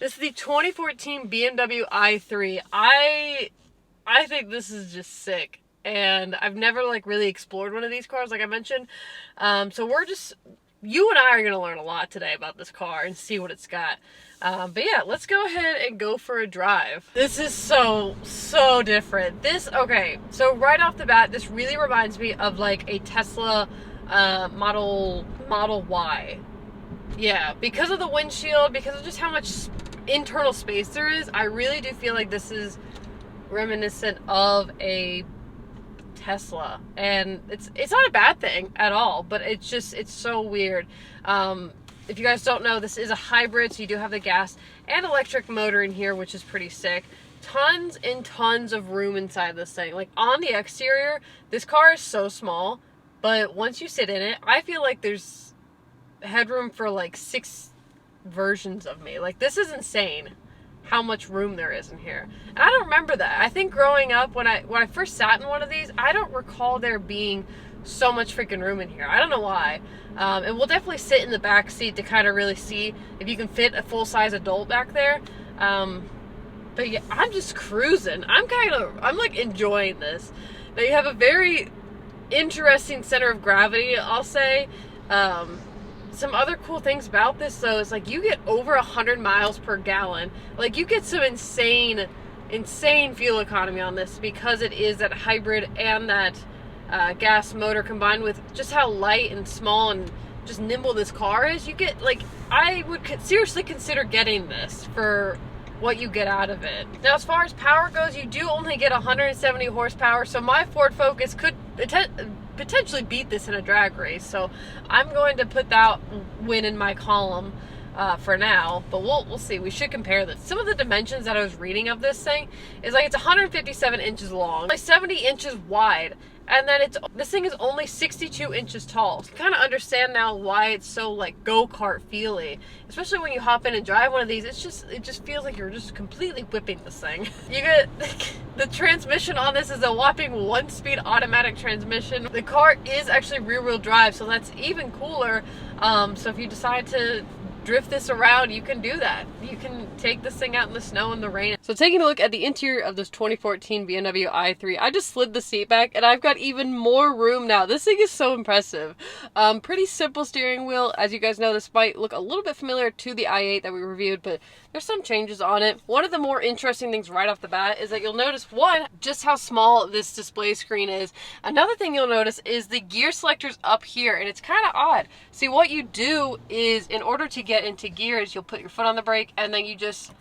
This is the 2014 BMW i3. I think this is just sick. And I've never like really explored one of these cars, like I mentioned. So you and I are gonna learn a lot today about this car and see what it's got. But yeah, let's go ahead and go for a drive. This is so different. Okay, so right off the bat, this really reminds me of like a Tesla Model Y. Yeah, because of the windshield, because of just how much internal space there is, I really do feel like this is reminiscent of a Tesla, and it's not a bad thing at all, but it's so weird. If you guys don't know, this is a hybrid, so you do have the gas and electric motor in here, which is pretty sick. Tons and tons of room inside this thing. Like on the exterior, this car is so small, but once you sit in it, I feel like there's headroom for like 6 versions of me. Like, this is insane how much room there is in here. And I don't remember that. I think growing up, when I first sat in one of these, I don't recall there being so much freaking room in here. I don't know why. And we'll definitely sit in the back seat to kind of really see if you can fit a full-size adult back there. But yeah, I'm just cruising. I'm like enjoying this. Now you have a very interesting center of gravity, I'll say. Some other cool things about this, though, is like you get over 100 miles per gallon. Like, you get some insane fuel economy on this because it is that hybrid and that gas motor, combined with just how light and small and just nimble this car is. You get, like, I would seriously consider getting this for what you get out of it. Now, as far as power goes, you do only get 170 horsepower, so my Ford Focus could potentially beat this in a drag race, so I'm going to put that win in my column for now, but we'll see. We should compare this. Some of the dimensions that I was reading of this thing is like it's 157 inches long, like 70 inches wide, and then this thing is only 62 inches tall. So you kind of understand now why it's so like go-kart feely, especially when you hop in and drive one of these. It just feels like you're just completely whipping this thing. You get the transmission on this is a whopping 1-speed automatic transmission. The car is actually rear-wheel drive, so that's even cooler. So if you decide to drift this around, you can do that. You can take this thing out in the snow and the rain. So taking a look at the interior of this 2014 BMW i3, I just slid the seat back and I've got even more room now. This thing is so impressive. Pretty simple steering wheel. As you guys know, this might look a little bit familiar to the i8 that we reviewed, but there's some changes on it. One of the more interesting things right off the bat is that you'll notice, one, just how small this display screen is. Another thing you'll notice is the gear selector's up here, and it's kind of odd. See, what you do is, in order to get into gears, you'll put your foot on the brake, and then you just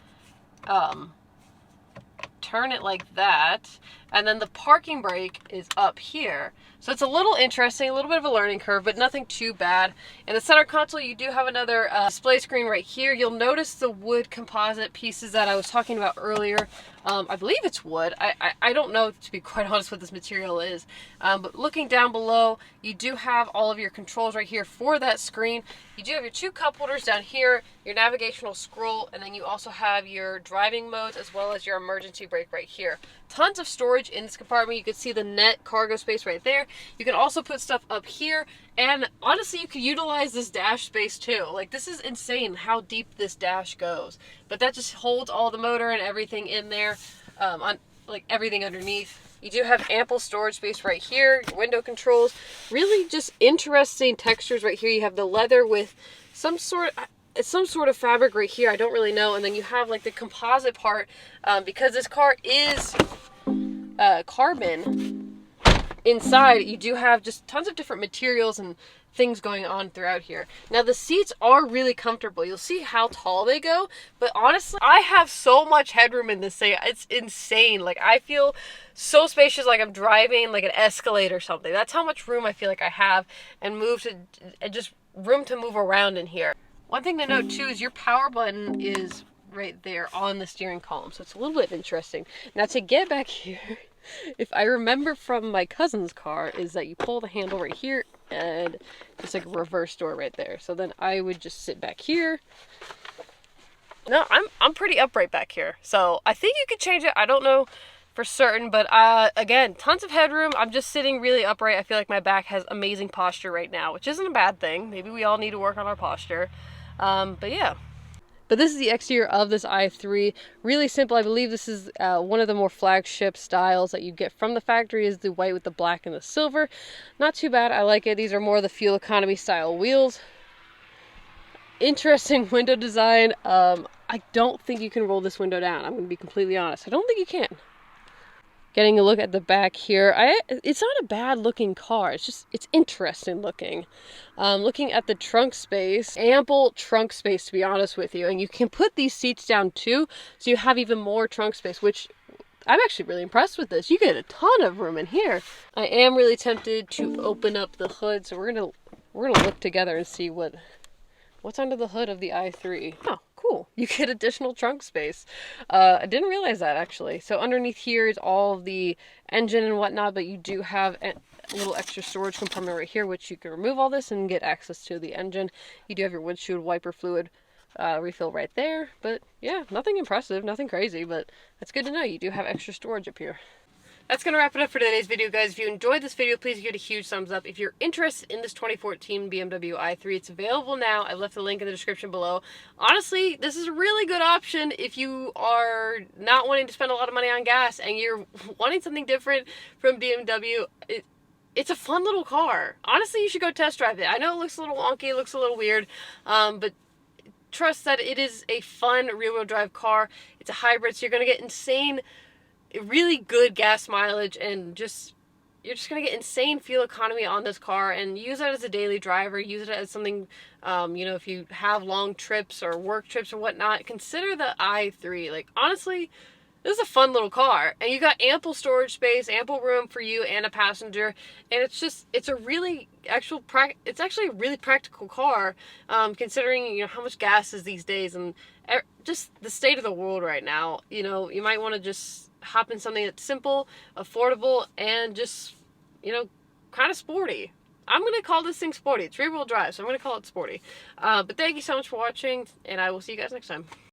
turn it like that, and then the parking brake is up here. So it's a little interesting, a little bit of a learning curve, but nothing too bad. In the center console, you do have another display screen right here. You'll notice the wood composite pieces that I was talking about earlier. I believe it's wood. I don't know, to be quite honest, what this material is. But looking down below, you do have all of your controls right here for that screen. You do have your 2 cup holders down here, your navigational scroll, and then you also have your driving modes as well as your emergency brake right here. Tons of storage in this compartment. You can see the net cargo space right there. You can also put stuff up here, and honestly, you could utilize this dash space too. Like, this is insane how deep this dash goes. But that just holds all the motor and everything in there, on like everything underneath. You do have ample storage space right here, your window controls. Really just interesting textures right here. You have the leather with some sort of fabric right here. I don't really know. And then you have like the composite part, because this car is carbon. Inside, you do have just tons of different materials and things going on throughout here. Now, the seats are really comfortable. You'll see how tall they go, but honestly, I have so much headroom in this thing. It's insane. Like, I feel so spacious, like I'm driving like an Escalade or something. That's how much room I feel like I have, and just room to move around in here. One thing to note too is your power button is right there on the steering column, so it's a little bit interesting. Now, to get back here, if I remember from my cousin's car, is that you pull the handle right here and it's like a reverse door right there. So then I would just sit back here. No, I'm pretty upright back here. So I think you could change it. I don't know for certain, but again, tons of headroom. I'm just sitting really upright. I feel like my back has amazing posture right now, which isn't a bad thing. Maybe we all need to work on our posture. But yeah. But this is the exterior of this i3. Really simple. I believe this is one of the more flagship styles that you get from the factory, is the white with the black and the silver. Not too bad. I like it. These are more the fuel economy style wheels. Interesting window design. I don't think you can roll this window down. I'm going to be completely honest. I don't think you can. Getting a look at the back here, it's not a bad looking car. It's interesting looking. Looking at the trunk space, ample trunk space to be honest with you. And you can put these seats down too, so you have even more trunk space, which I'm actually really impressed with this. You get a ton of room in here. I am really tempted to open up the hood, so we're gonna look together and see what's under the hood of the i3. Oh, cool. You get additional trunk space. I didn't realize that actually. So underneath here is all of the engine and whatnot, but you do have a little extra storage compartment right here, which you can remove all this and get access to the engine. You do have your windshield wiper fluid refill right there. But yeah, nothing impressive, nothing crazy, but that's good to know. You do have extra storage up here. That's going to wrap it up for today's video, guys. If you enjoyed this video, please give it a huge thumbs up. If you're interested in this 2014 BMW i3, it's available now. I left the link in the description below. Honestly, this is a really good option if you are not wanting to spend a lot of money on gas and you're wanting something different from BMW. It's a fun little car. Honestly, you should go test drive it. I know it looks a little wonky, it looks a little weird, but trust that it is a fun rear-wheel drive car. It's a hybrid, so you're going to get really good gas mileage, and you're just going to get insane fuel economy on this car, and use it as a daily driver. Use it as something, if you have long trips or work trips or whatnot, consider the i3. Like, honestly, this is a fun little car, and you got ample storage space, ample room for you and a passenger, and it's actually a really practical car, considering how much gas is these days and just the state of the world right now. You might want to just hop in something that's simple, affordable, and just kind of sporty. I'm gonna call this thing sporty. It's rear-wheel drive, so I'm gonna call it sporty. But thank you so much for watching, and I will see you guys next time.